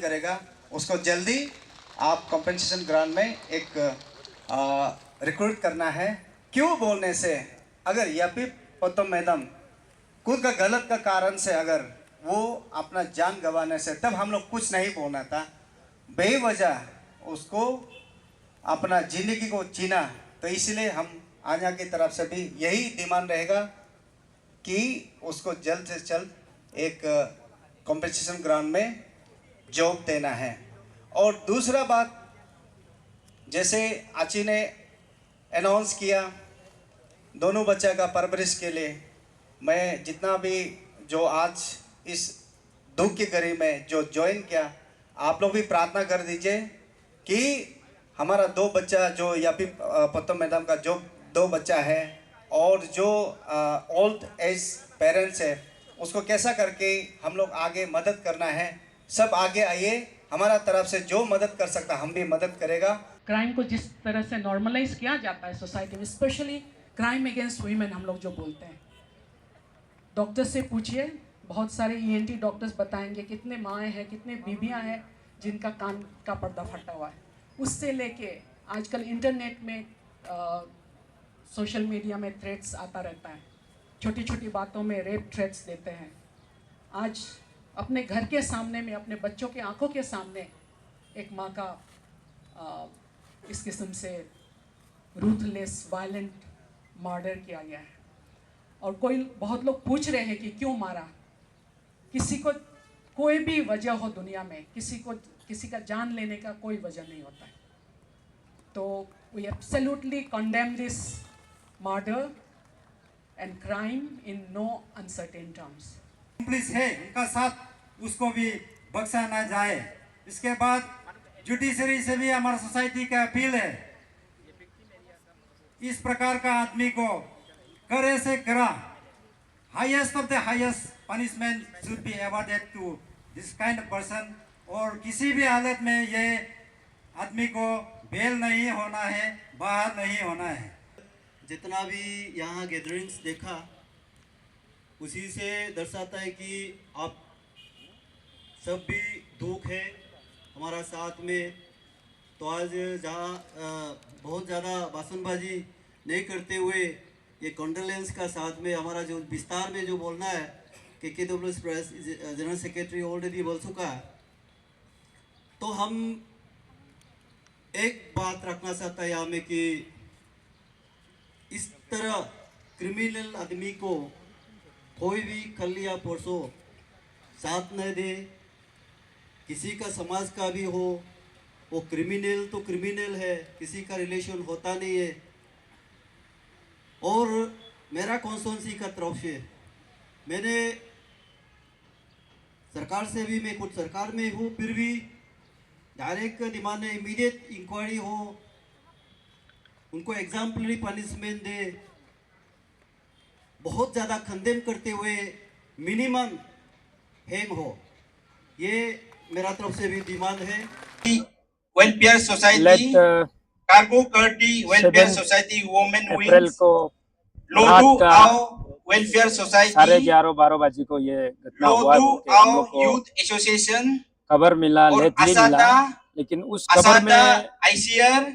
करेगा उसको जल्दी आप कंपनसेशन ग्रांट में एक रिक्रूट करना है। क्यों बोलने से, अगर यापी पोतम मैडम खुद का गलत का कारण से अगर वो अपना जान गंवाने से, तब हम लोग कुछ नहीं बोलना था। बेवजह उसको अपना जिंदगी को जीना, तो इसलिए हम आन्या की तरफ से भी यही डिमांड रहेगा कि उसको जल्द से जल्द एक कॉम्पनसेशन ग्राउंड में जॉब देना है। और दूसरा बात, जैसे आची ने अनाउंस किया दोनों बच्चा का परवरिश के लिए, मैं जितना भी जो आज इस दुख की घड़ी में जो ज्वाइन किया, आप लोग भी प्रार्थना कर दीजिए कि हमारा दो बच्चा जो यापी पोतम मैडम का जो दो बच्चा है और जो ओल्ड एज पेरेंट्स है, उसको कैसा करके हम लोग आगे मदद करना है। सब आगे आइए, हमारा तरफ से जो मदद कर सकता हम भी मदद करेगा। क्राइम को जिस तरह से नॉर्मलाइज किया जाता है सोसाइटी में, स्पेशली क्राइम अगेंस्ट वुमेन हम लोग जो बोलते हैं, डॉक्टर से पूछिए, बहुत सारे ईएनटी डॉक्टर्स बताएंगे कितने माएँ हैं, कितने बीबियाँ हैं जिनका कान का पर्दा फटा हुआ है। उससे लेके आजकल इंटरनेट में सोशल मीडिया में थ्रेट्स आता रहता है, छोटी छोटी बातों में रेप थ्रेट्स देते हैं। आज अपने घर के सामने में, अपने बच्चों की आंखों के सामने एक माँ का इस किस्म से रूथलेस वायलेंट मर्डर किया गया है। और बहुत लोग पूछ रहे हैं कि क्यों मारा। किसी को कोई भी वजह हो दुनिया में, किसी का जान लेने का कोई वजह नहीं होता है। तो we absolutely condemn this murder and crime in no uncertain terms. Police है उनका साथ, उसको भी बख्शा ना जाए। इसके बाद जुडिशरी से भी हमारा सोसाइटी का अपील है, इस प्रकार का आदमी को करे से करा highest of the highest punishment should be awarded to this kind of person. और किसी भी हालत में ये आदमी को बेल नहीं होना है, बाहर नहीं होना है। जितना भी यहाँ गैदरिंग्स देखा उसी से दर्शाता है कि आप सब भी दुख है हमारा साथ में। तो आज जहाँ बहुत ज़्यादा भाषणबाजी नहीं करते हुए ये कॉन्डोलेंस का साथ में हमारा जो विस्तार में जो बोलना है KKWS press general secretary already बोल चुका है। तो हम एक बात रखना चाहता है यहाँ में कि इस तरह क्रिमिनल आदमी को कोई भी कल या परसों साथ न दे। किसी का समाज का भी हो, वो क्रिमिनल तो क्रिमिनल है, किसी का रिलेशन होता नहीं है। और मेरा कॉन्स्टिट्यूंसी का तरफ से मैंने सरकार से भी, मैं खुद सरकार में हूँ, फिर भी डायरेक्ट डिमांड है इमीडिएट इंक्वायरी हो, उनको एग्जाम्पलरी पनिशमेंट दे। बहुत ज़्यादा कंडेम करते हुए मिनिमम हैंग हो, ये मेरा तरफ से भी डिमांड है। वेलफेयर सोसाइटी, कार्गो कर्टी वेलफेयर सोसाइटी, वुमेन विंग्स को लोधू आओ वेलफेयर सोसाइटी, 11:30 बजे को ये घटना हुआ। लोधू आओ यूथ एसोसिएशन खबर मिला, लेटली मिला, लेकिन उस खबर में आईसीआर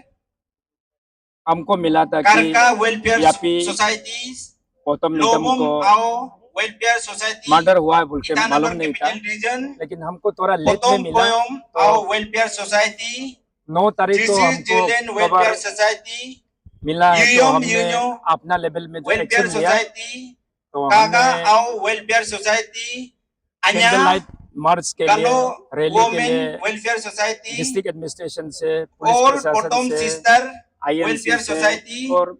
हमको मिला था कि कारका वेलफेयर यापी सोसाइटीज, पोतम मैडम को आओ वेलफेयर सोसाइटी मर्डर हुआ है बोल के मालूम नहीं था, रीजन, लेकिन हमको थोड़ा लेट में मिला। आओ वेलफेयर सोसाइटी, 9 तारीख को हमको वेलफेयर सोसाइटी मिला है, तो हमने अपना लेवल में जो वेलफेयर एक्शन लिया, तो कागा हमने आओ welfare society, candle light march के लिए, रैली के लिए वेलफेयर सोसाइटी, डिस्ट्रिक्ट एडमिनिस्ट्रेशन से, पुलिस और प्रशासन से, सिस्टर INC वेलफेयर से, सोसाइटी, और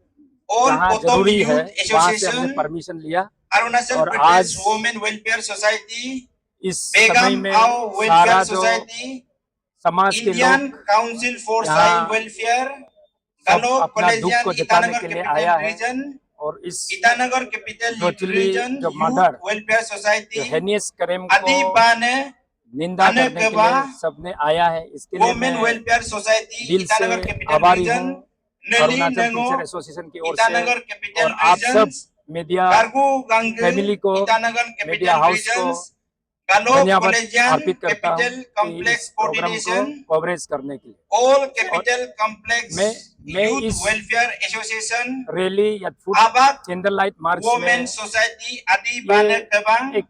जहाँ जरूरी है वहाँ से हमने परमिशन लिया। अरुणाचल और प्रदेश आज वुमेन वेलफेयर सोसाइटी, इस समय में सारा जो समाज के इंडियन लोग काउंसिल फॉर यहाँ चाइल्ड वेलफेयर, सब अपना दुख को जताने के लिए आया है। रीजन और इस ईटानगर कैपिटल ब्रूटली रीजन जो मर्डर, वेलफेयर सोसाइटी, जो हेनियस क्राइम आदि को बाने निंदा करने के लिए सबने आया है। इसके लिए वुमेन मैं वेलफेयर सोसाइटी दिल से ईटानगर कैपिटल आभारी रीजन, हूँ नली अरुणाचल नेंगो टीचर एसोसिएशन की ओर से, ईटानगर कैपिटल और आप सब रीजन, मीडिया कारगो गांगे फैमिली को, ईटानगर मीडिया कैपिटल हाउस को, रीजन, Galo धन्यवाद Collegian अर्पित करता हूँ Capital कि Complex इस प्रोग्राम को Coordination, कवरेज करने के लिए। All Capital Complex मैं Youth इस Welfare Association, रैली या foot Abad candle light march Women में Society Adi ये Banak Tabang, एक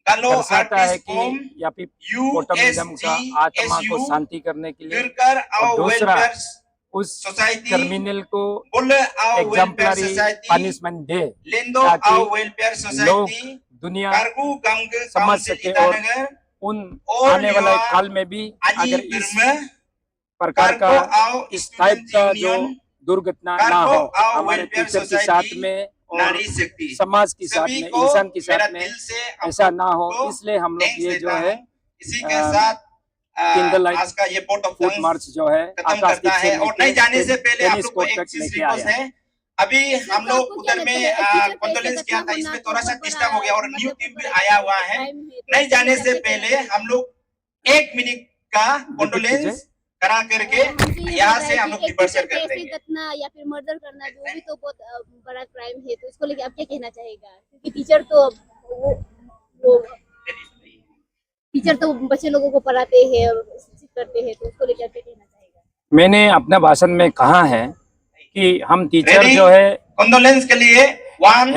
Galo दर्शाता है Artist कि Home, या फिर गौतम मैडम का आत्मा को USGSU, शांति करने के लिए, Girkar और Our दूसरा Welfare उस Society, क्रिमिनल को Bulle Our Welfare exemplary Society, punishment they Lindo ताकि Our Welfare लोग Society, दुनिया Kargu Gamgu समझ Council सके और Itanagar, उन और आने वाले युवा काल में भी Ani अगर इस Birma, प्रकार का Kargo Our इस टाइप Student का जो Union, दुर्घटना ना Kargo हो Our हमारे Welfare टीचर के साथ Society, में और नारी शक्ति, समाज के साथ सभी में, को इंसान के मेरा साथ में दिल से ऐसा ना हो, को इसलिए हम लोग thanks ये देता जो है हूं। इसी के साथ कैंडल लाइट आज का ये पोर्ट ऑफ फुट थैंक्स मार्च जो है खत्म आकाश करता है। और नहीं जाने से पहले आप टेनिस लोग को कोर्ट एक तक चीज लेके रिक्वेस्ट आया। है, अभी हम तो लोग आपको क्या उधर लगता में है, टीचर पे कॉन्डोलेंस ऐसे किया था, घटना इसमें होना थोड़ा सा तो डिस्टर्ब हो गया और न्यू मतलब टीम भी बड़ा आया हुआ है। crime है, तो नहीं इसको जाने से कैसे पहले कहना हम लोग 1 मिनट का कॉन्डोलेंस करा करके हमसे ये यहाँ बोल से रहा हम है लोग कि एक डिपर्चर टीचर पे कर ऐसे देंगे। घटना या फिर मर्डर करना जो भी तो बहुत बड़ा क्राइम है, तो इसको लेके आप क्या कहना चाहेगा? क्योंकि टीचर तो वो टीचर तो बच्चे लोगों को पढ़ाते हैं, शिक्षित करते हैं, तो उसको लेके आप क्या कहना चाहेगा? मैंने अपने भाषण में कहा है कि हम टीचर Ready? जो है कॉन्डोलेंस के लिए 1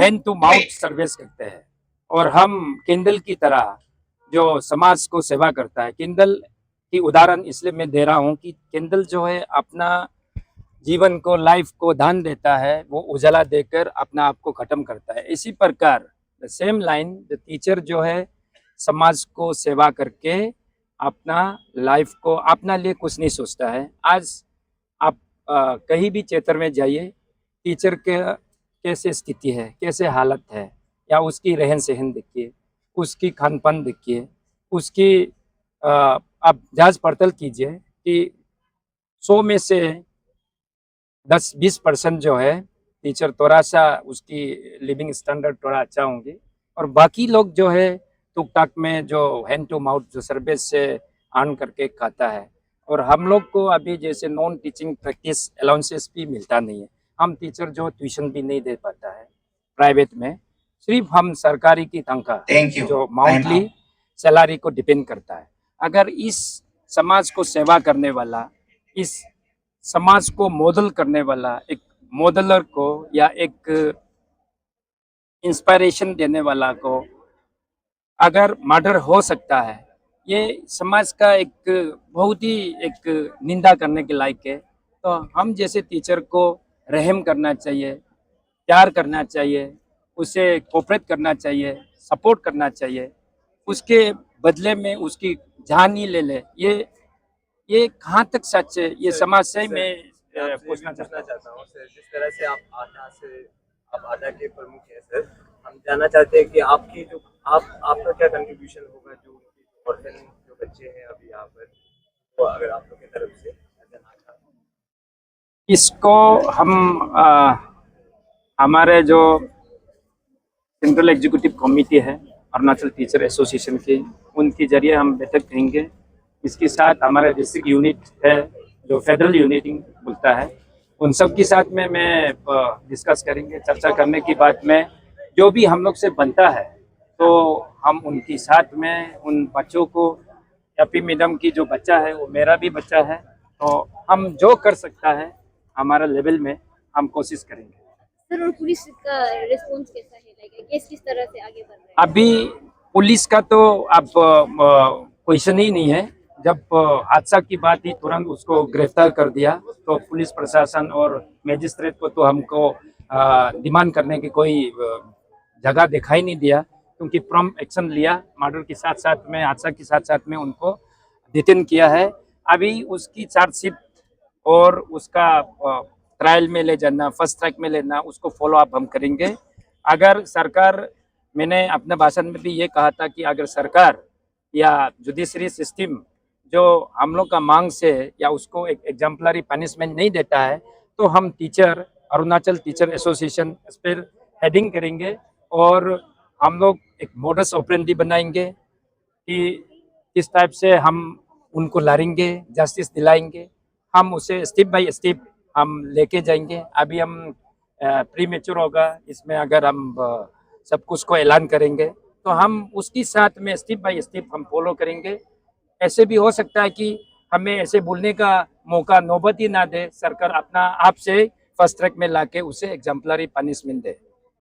हैंड टू 2 माउथ 3 सर्विस करते हैं और हम किंडल की तरह जो समाज को सेवा करता है। किंडल की उदाहरण इसलिए मैं दे रहा हूँ कि किंडल जो है अपना जीवन को, लाइफ को दान देता है, वो उजाला देकर अपना आप को खत्म करता है। इसी प्रकार सेम लाइन द टीचर जो है समाज को सेवा करके अपना लाइफ को, अपना लिए कुछ नहीं सोचता है। आज आप कहीं भी क्षेत्र में जाइए, टीचर के कैसे स्थिति है, कैसे हालत है, या उसकी रहन सहन देखिए, उसकी खान पान देखिए, उसकी आप जांच पड़ताल कीजिए कि 100 में से 10-20% जो है टीचर थोड़ा सा उसकी लिविंग स्टैंडर्ड थोड़ा अच्छा होंगे, और बाकी लोग जो है टुक टाक में जो हैंड टू माउथ जो सर्विस से अर्न करके खाता है। और हम लोग को अभी जैसे नॉन टीचिंग प्रैक्टिस अलाउंसेस भी मिलता नहीं है। हम टीचर जो ट्यूशन भी नहीं दे पाता है प्राइवेट में, सिर्फ हम सरकारी की तनख्वाह Thank you. जो Time माउंटली up. सैलरी को डिपेंड करता है। अगर इस समाज को सेवा करने वाला, इस समाज को मॉडल करने वाला एक मॉडलर को या एक इंस्पायरेशन देने वाला को अगर मर्डर हो सकता है, ये समाज का एक बहुत ही एक निंदा करने के लायक है। तो हम जैसे टीचर को रहम करना चाहिए, प्यार करना चाहिए, उसे कोऑपरेट करना चाहिए, सपोर्ट करना चाहिए। उसके बदले में उसकी जान ही ले ले, ये कहाँ तक सच है, ये समाज से मैं पूछना चाहता हूँ। सर, जिस तरह से आप आधा के प्रमुख हैं सर, हम जानना चाहते हैं कि आपकी जो आपका क्या कंट्रीब्यूशन होगा जो ऑर्फन जो बच्चे हैं अभी यहाँ पर, तो अगर आप लोग की तरफ से इसको हम हमारे जो सेंट्रल एग्जीक्यूटिव कमेटी है अरुणाचल टीचर एसोसिएशन की, उनके जरिए हम बैठक करेंगे। इसके साथ हमारा डिस्ट्रिक्ट यूनिट है जो फेडरल यूनिटिंग बोलता है, उन सब के साथ में मैं डिस्कस करेंगे। चर्चा करने के बाद में जो भी हम लोग से बनता है तो हम उनके साथ में उन बच्चों को, एपी मैडम की जो बच्चा है वो मेरा भी बच्चा है, तो हम जो कर सकता है हमारा लेवल में हम कोशिश करेंगे। सर, और पुलिस का रिस्पॉन्स कैसा है, लाइक किस तरह से आगे बढ़ रहे हैं? अभी पुलिस का तो अब क्वेश्चन ही नहीं है। जब हादसा की बात ही तुरंत उसको गिरफ्तार कर दिया, तो पुलिस प्रशासन और मजिस्ट्रेट को तो हमको डिमांड करने की कोई जगह दिखाई नहीं दिया, क्योंकि प्रॉम्प्ट एक्शन लिया। मर्डर के साथ साथ में, हादसा के साथ साथ में उनको डिटेन किया है। अभी उसकी चार्जशीट और उसका ट्रायल में ले जाना, फर्स्ट ट्रैक में लेना, उसको फॉलो अप हम करेंगे। अगर सरकार, मैंने अपने भाषण में भी ये कहा था कि अगर सरकार या जुडिशरी सिस्टम जो हम लोग का मांग से या उसको एक एग्जाम्पलरी पनिशमेंट नहीं देता है, तो हम टीचर, अरुणाचल टीचर एसोसिएशन इस पर हेडिंग करेंगे और हम लोग एक मोडस ऑपरेंडी बनाएंगे कि किस टाइप से हम उनको लाएंगे, जस्टिस दिलाएंगे। हम उसे स्टेप बाय स्टेप हम लेके जाएंगे। अभी हम प्री मेच्योर होगा इसमें, अगर हम सब कुछ को ऐलान करेंगे तो हम उसके साथ में स्टेप बाय स्टेप हम फॉलो करेंगे। ऐसे भी हो सकता है कि हमें ऐसे बोलने का मौका नौबत ही ना दे, सरकार अपना आप से फर्स्ट ट्रैक में लाके उसे एग्जाम्पलरी पनिशमेंट दे।